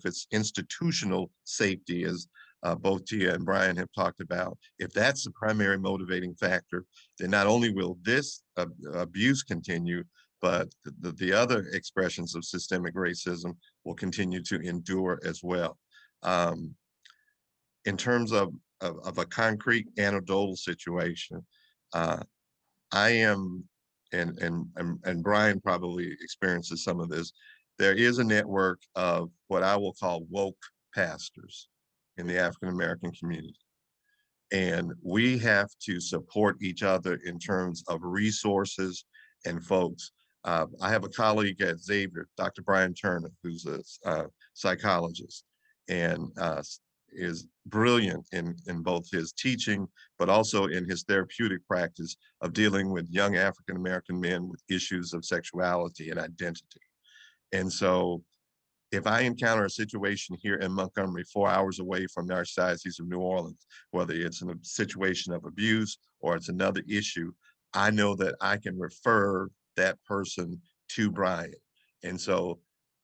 Speaker 4: it's institutional safety, as both Tia and Brian have talked about, if that's the primary motivating factor, then not only will this abuse continue, but the other expressions of systemic racism will continue to endure as well. In terms of a concrete anecdotal situation, I am, and Brian probably experiences some of this, there is a network of what I will call woke pastors in the African American community. And we have to support each other in terms of resources and folks. I have a colleague at Xavier, Dr. Brian Turner, who's a psychologist and is brilliant in both his teaching, but also in his therapeutic practice of dealing with young African American men with issues of sexuality and identity. And so if I encounter a situation here in Montgomery, 4 hours away from the Archdiocese of New Orleans, whether it's in a situation of abuse or it's another issue, I know that I can refer that person to Brian. And so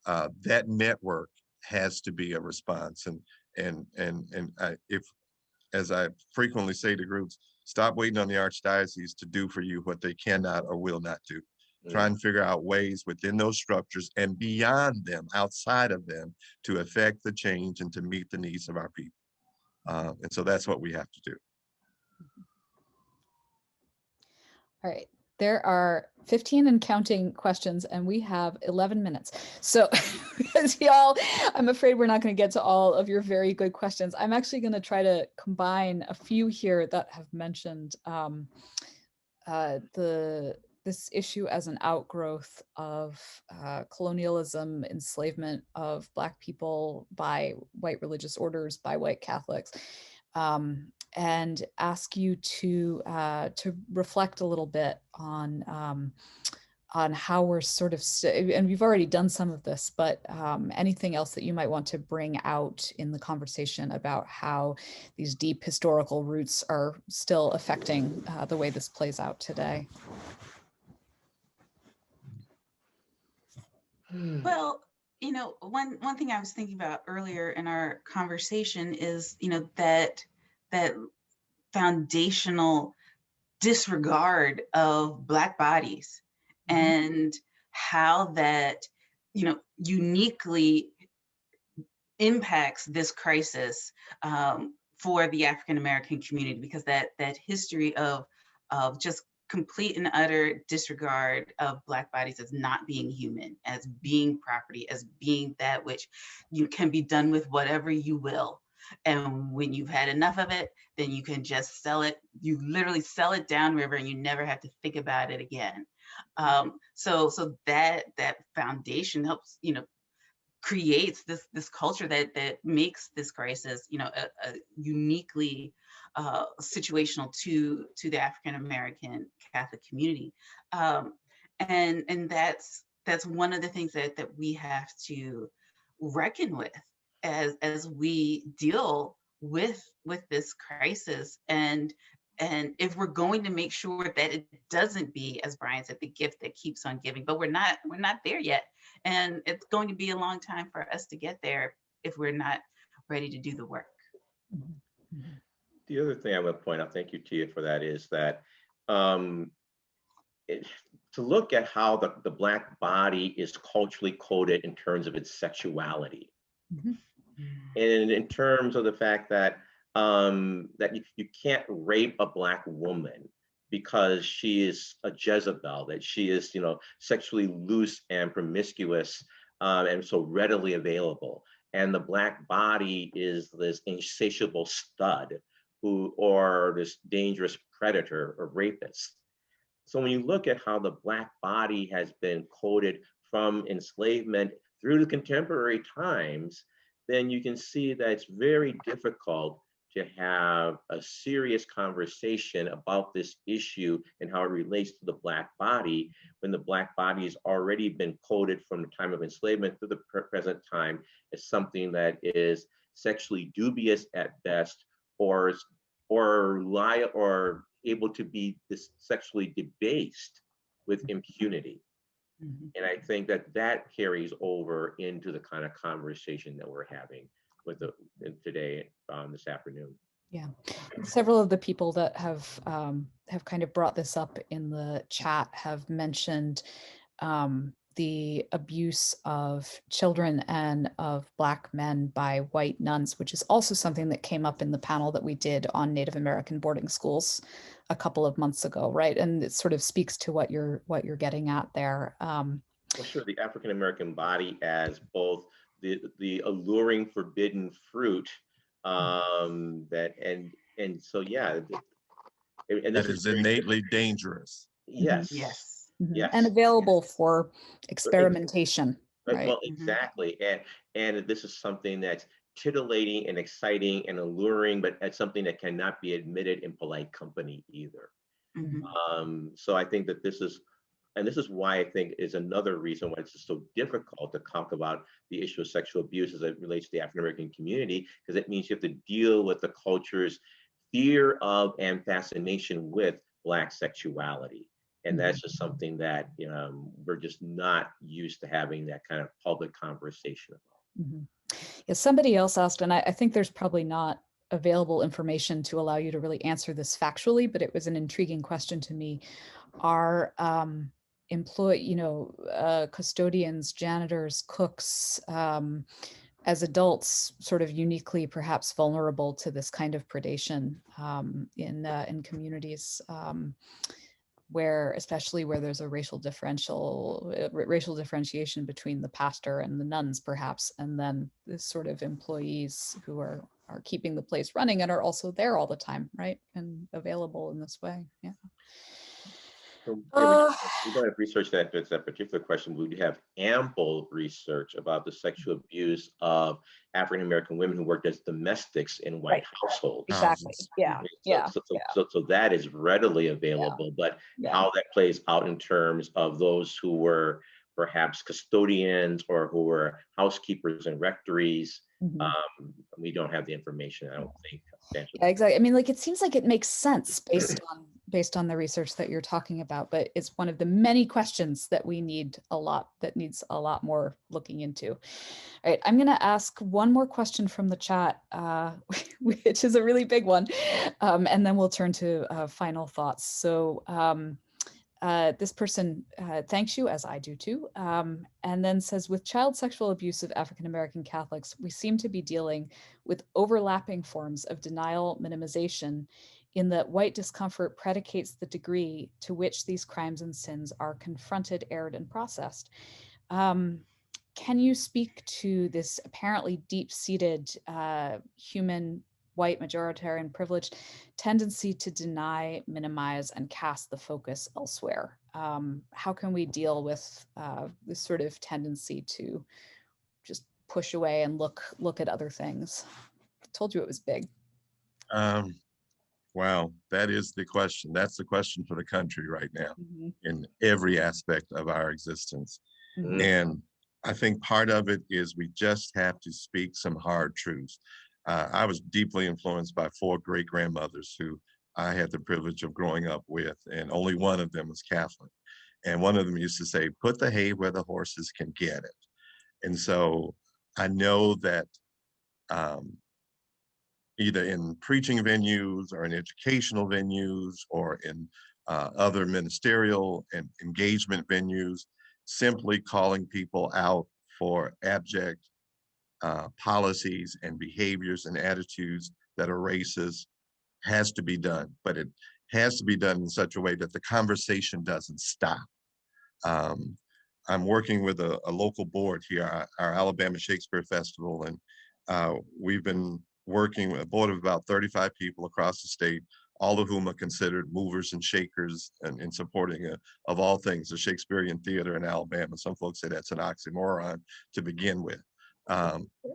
Speaker 4: that network has to be a response. And if, as I frequently say to groups, stop waiting on the Archdiocese to do for you what they cannot or will not do. Try and figure out ways within those structures and beyond them, outside of them, to affect the change and to meet the needs of our people. And so that's what we have to do.
Speaker 1: All right. There are 15 and counting questions, and we have 11 minutes. So as y'all, I'm afraid we're not going to get to all of your very good questions. I'm actually going to try to combine a few here that have mentioned this issue as an outgrowth of colonialism, enslavement of Black people by white religious orders, by white Catholics, and ask you to reflect a little bit on how we're sort of, and we've already done some of this, but anything else that you might want to bring out in the conversation about how these deep historical roots are still affecting the way this plays out today.
Speaker 2: Well, one thing I was thinking about earlier in our conversation is, that foundational disregard of Black bodies, and how that, uniquely impacts this crisis for the African American community, because that history of just complete and utter disregard of Black bodies as not being human, as being property, as being that which you can be done with whatever you will. And when you've had enough of it, then you can just sell it. You literally sell it downriver and you never have to think about it again. So that foundation helps, creates this culture that makes this crisis, a uniquely situational to the African American Catholic community, and that's one of the things that we have to reckon with as we deal with this crisis, and if we're going to make sure that it doesn't be, as Brian said, the gift that keeps on giving. But we're not there yet, and it's going to be a long time for us to get there if we're not ready to do the work.
Speaker 3: The other thing I would point out, thank you, Tia, for that, is that to look at how the Black body is culturally coded in terms of its sexuality. And in terms of the fact that that you can't rape a Black woman because she is a Jezebel, that she is, you know, sexually loose and promiscuous, and so readily available. And the Black body is this insatiable stud or this dangerous predator or rapist. So when you look at how the Black body has been coded from enslavement through the contemporary times, then you can see that it's very difficult to have a serious conversation about this issue and how it relates to the Black body when the Black body has already been coded from the time of enslavement to the present time as something that is sexually dubious at best, or able to be sexually debased with impunity. And I think that carries over into the kind of conversation that we're having with today, this afternoon.
Speaker 1: Yeah, several of the people that have kind of brought this up in the chat have mentioned the abuse of children and of Black men by white nuns, which is also something that came up in the panel that we did on Native American boarding schools a couple of months ago, right? And it sort of speaks to what you're getting at there.
Speaker 3: Well, sure, the African American body as both the alluring forbidden fruit, and so yeah, and
Speaker 4: that is innately dangerous.
Speaker 3: Yes.
Speaker 2: Yes.
Speaker 3: Yes.
Speaker 1: And available for experimentation. Right?
Speaker 3: Well, exactly. And this is something that's titillating and exciting and alluring, but it's something that cannot be admitted in polite company either. So I think that this is why I think is another reason why it's just so difficult to talk about the issue of sexual abuse as it relates to the African American community, because it means you have to deal with the culture's fear of and fascination with Black sexuality. And that's just something that we're just not used to having that kind of public conversation about.
Speaker 1: Yeah, somebody else asked, and I think there's probably not available information to allow you to really answer this factually, but it was an intriguing question to me. Are custodians, janitors, cooks, as adults, sort of uniquely perhaps vulnerable to this kind of predation in communities especially where there's a racial differentiation between the pastor and the nuns, perhaps, and then this sort of employees who are keeping the place running and are also there all the time, right, and available in this way. Yeah.
Speaker 3: So we don't have research that fits that particular question. We have ample research about the sexual abuse of African American women who worked as domestics in white households.
Speaker 1: Exactly. Yeah.
Speaker 3: So that is readily available, but how that plays out in terms of those who were perhaps custodians or who were housekeepers and rectories, we don't have the information, I don't think.
Speaker 1: Yeah, exactly. I mean, like, it seems like it makes sense based on the research that you're talking about, but it's one of the many questions that needs a lot more looking into. All right, I'm going to ask one more question from the chat, which is a really big one, and then we'll turn to final thoughts. So this person thanks you, as I do too, and then says, with child sexual abuse of African American Catholics, we seem to be dealing with overlapping forms of denial minimization, in that white discomfort predicates the degree to which these crimes and sins are confronted, aired, and processed. Can you speak to this apparently deep-seated human white majoritarian privileged tendency to deny, minimize, and cast the focus elsewhere? How can we deal with this sort of tendency to just push away and look at other things? I told you it was big.
Speaker 4: Wow, that is the question. That's the question for the country right now
Speaker 1: Mhm.
Speaker 4: in every aspect of our existence.
Speaker 1: Mhm.
Speaker 4: And I think part of it is we just have to speak some hard truths. I was deeply influenced by 4 great grandmothers who I had the privilege of growing up with, and only one of them was Catholic. And one of them used to say, put the hay where the horses can get it. And so I know that um, either in preaching venues or in educational venues or in other ministerial and engagement venues, simply calling people out for abject policies and behaviors and attitudes that are racist has to be done, but it has to be done in such a way that the conversation doesn't stop. Um, I'm working with a local board here, our Alabama Shakespeare Festival, and we've been working with a board of about 35 people across the state, all of whom are considered movers and shakers in supporting, of all things, the Shakespearean theater in Alabama. Some folks say that's an oxymoron to begin with.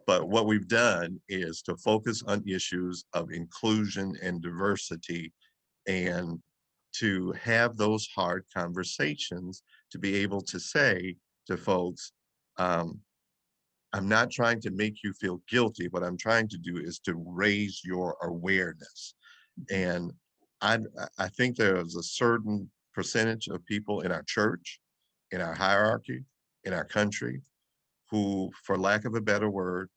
Speaker 4: But what we've done is to focus on issues of inclusion and diversity and to have those hard conversations to be able to say to folks, um, I'm not trying to make you feel guilty. What I'm trying to do is to raise your awareness. And I, I think there's a certain percentage of people in our church, in our hierarchy, in our country, who, for lack of a better word,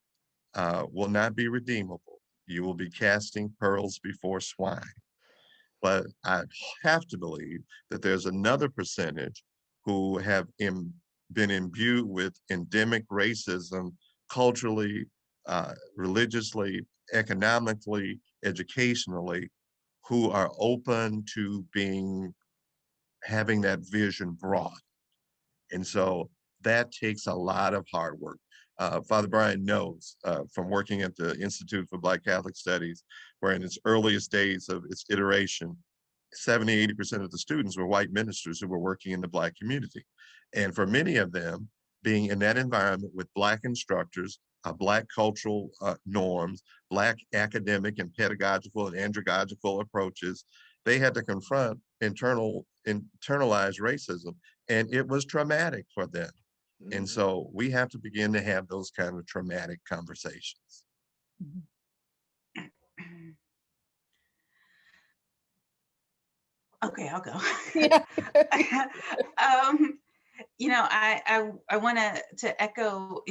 Speaker 4: will not be redeemable. You will be casting pearls before swine. But I have to believe that there's another percentage who have been imbued with endemic racism culturally, religiously, economically, educationally, who are open to having that vision broad. And so that takes a lot of hard work. Father Brian knows from working at the Institute for Black Catholic Studies, where in its earliest days of its iteration, 70, 80% of the students were white ministers who were working in the Black community. And for many of them, being in that environment with Black instructors, Black cultural norms, Black academic and pedagogical and andragogical approaches, they had to confront internalized racism, and it was traumatic for them. And so we have to begin to have those kind of traumatic conversations.
Speaker 2: Okay, I'll go.
Speaker 1: Yeah.
Speaker 2: I want to echo,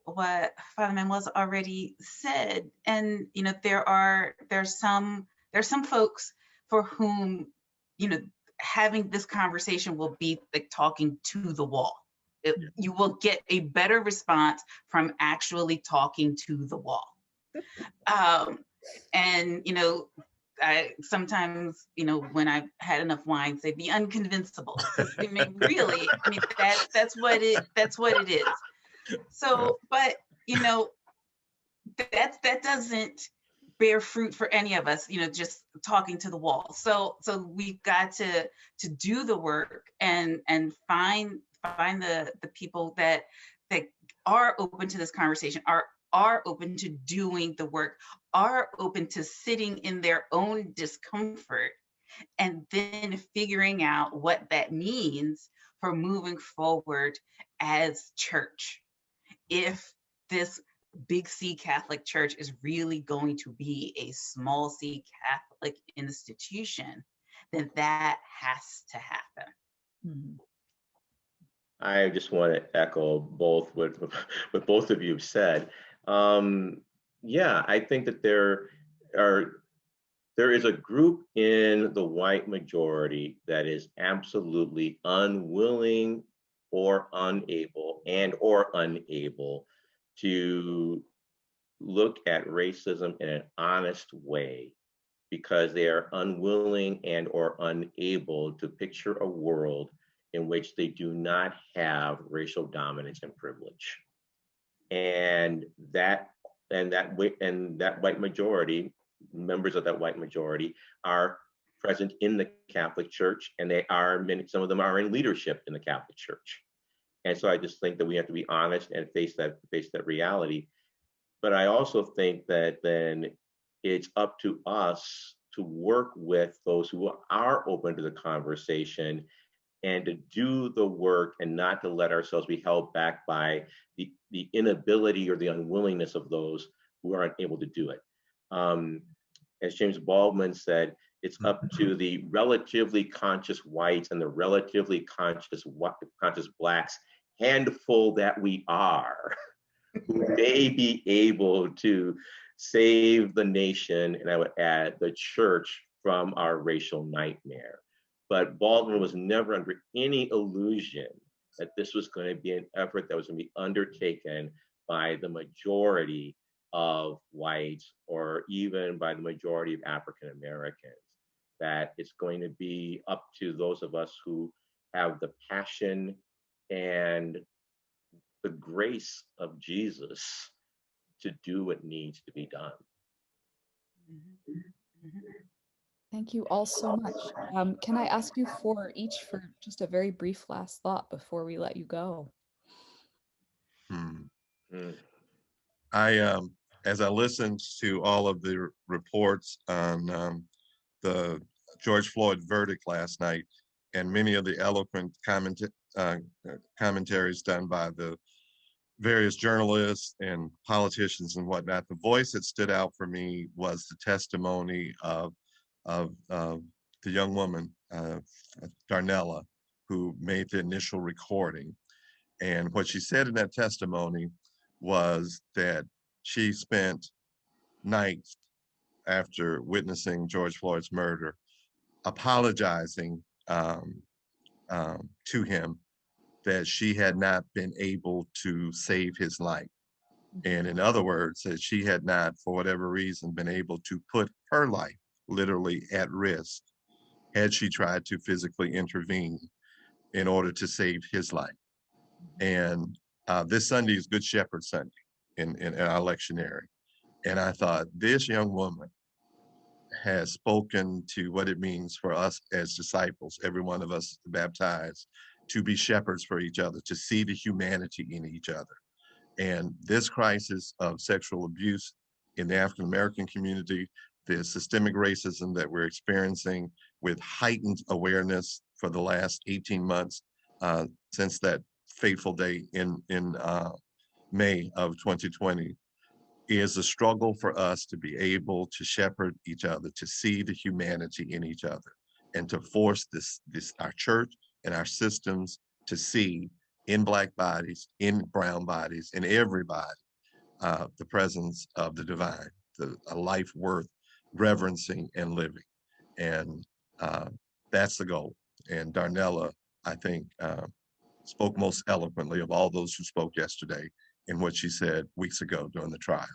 Speaker 2: what Father Manuel's already said, and there's some folks for whom, having this conversation will be like talking to the wall. You will get a better response from actually talking to the wall. And I sometimes, when I've had enough wine, say be unconvincible. I mean, really, that's what it is. So, but that doesn't bear fruit for any of us, just talking to the wall. So we've got to do the work and find the people that are open to this conversation, are open to doing the work, are open to sitting in their own discomfort, and then figuring out what that means for moving forward as church. If this big C Catholic Church is really going to be a small c Catholic institution, then that has to happen.
Speaker 1: Mhm.
Speaker 3: I just want to echo both what both of you have said. Yeah, I think that there is a group in the white majority that is absolutely unwilling or unable to look at racism in an honest way, because they are unwilling and or unable to picture a world in which they do not have racial dominance and privilege. And that white majority, members of that white majority, are present in the Catholic Church, and some of them are in leadership in the Catholic Church. And so I just think that we have to be honest and face that reality. But I also think that then it's up to us to work with those who are open to the conversation and to do the work and not to let ourselves be held back by the inability or the unwillingness of those who aren't able to do it. As James Baldwin said, it's up to the relatively conscious whites and the relatively conscious blacks, handful that we are, who may be able to save the nation, and I would add the church, from our racial nightmare. But Baldwin was never under any illusion that this was going to be an effort that was going to be undertaken by the majority of whites or even by the majority of African Americans, that it's going to be up to those of us who have the passion and the grace of Jesus to do what needs to be done.
Speaker 1: Thank you all so much. Can I ask you for just a very brief last thought before we let you go?
Speaker 4: As I listened to all of the reports on the George Floyd verdict last night, and many of the eloquent commentaries done by the various journalists and politicians and whatnot, the voice that stood out for me was the testimony of the young woman, Darnella, who made the initial recording. And what she said in that testimony was that she spent nights after witnessing George Floyd's murder apologizing to him that she had not been able to save his life. And in other words, that she had not, for whatever reason, been able to put her life literally at risk had she tried to physically intervene in order to save his life. And this Sunday is Good Shepherd Sunday in our lectionary. And I thought, this young woman has spoken to what it means for us as disciples, every one of us baptized, to be shepherds for each other, to see the humanity in each other. And this crisis of sexual abuse in the African American community, the systemic racism that we're experiencing with heightened awareness for the last 18 months since that fateful day in May of 2020, is a struggle for us to be able to shepherd each other, to see the humanity in each other, and to force our church and our systems to see in Black bodies, in brown bodies, in everybody, the presence of the divine, a life worth reverencing and living. And that's the goal. And Darnella, I think, spoke most eloquently of all those who spoke yesterday in what she said weeks ago during the trial.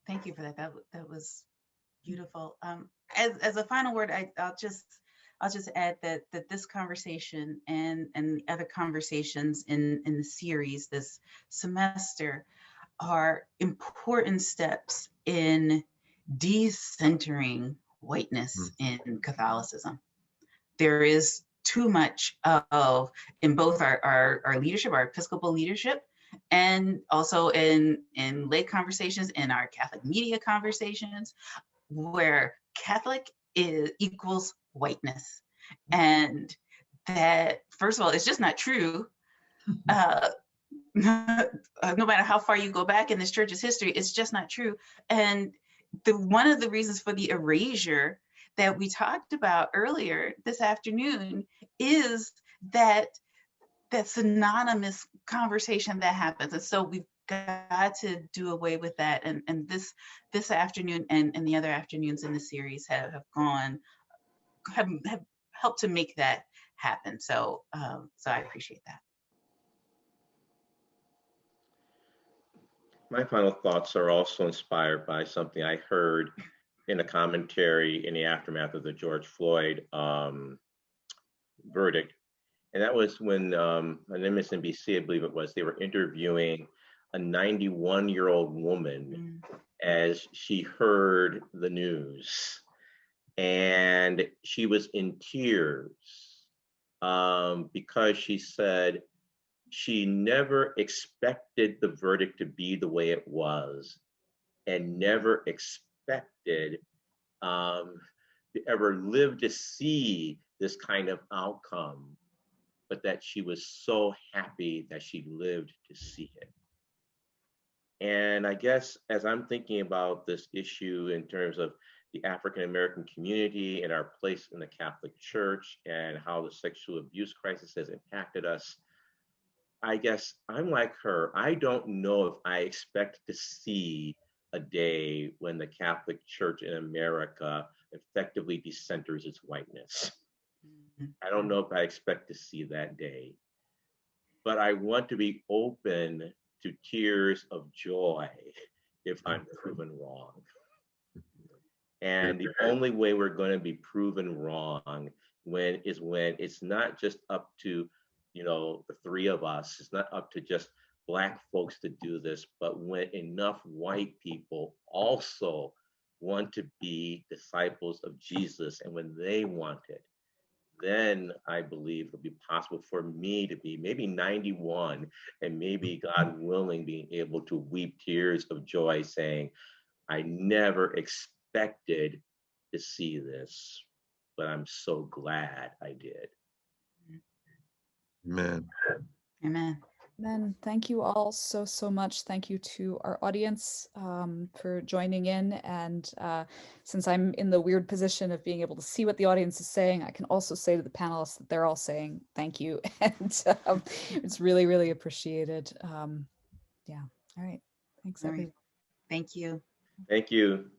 Speaker 2: Thank you for that. That was beautiful. As a final word, I'll just add that this conversation and the other conversations in the series this semester are important steps in decentering whiteness in Catholicism. There is too much of, in both our leadership, our Episcopal leadership, and also in lay conversations, in our Catholic media conversations, where Catholic equals whiteness. And that, first of all, it's just not true. No matter how far you go back in this church's history, it's just not true. And one of the reasons for the erasure that we talked about earlier this afternoon is that synonymous conversation that happens. And so we've got to do away with that. And this afternoon and the other afternoons in the series have helped to make that happen. So I appreciate that.
Speaker 3: My final thoughts are also inspired by something I heard in a commentary in the aftermath of the George Floyd verdict. And that was when on MSNBC, I believe it was, they were interviewing a 91-year-old woman as she heard the news. And she was in tears because she said she never expected the verdict to be the way it was, and never expected to ever live to see this kind of outcome, but that she was so happy that she lived to see it. And I guess as I'm thinking about this issue in terms of the African American community and our place in the Catholic Church and how the sexual abuse crisis has impacted us, I guess I'm like her. I don't know if I expect to see a day when the Catholic Church in America effectively decenters its whiteness. I don't know if I expect to see that day, but I want to be open to tears of joy if I'm proven wrong. And the only way we're going to be proven wrong when it's not just up to, the three of us, it's not up to just Black folks to do this, but when enough white people also want to be disciples of Jesus, and when they want it, then I believe it'll be possible for me to be maybe 91 and maybe, God willing, being able to weep tears of joy saying, I never expected to see this, but I'm so glad I did.
Speaker 4: Amen.
Speaker 2: Amen.
Speaker 1: Then thank you all so much. Thank you to our audience for joining in. And since I'm in the weird position of being able to see what the audience is saying, I can also say to the panelists that they're all saying thank you. And it's really, really appreciated. Yeah. All right. Thanks,
Speaker 2: All right.
Speaker 1: everyone.
Speaker 2: Thank you.
Speaker 3: Thank you.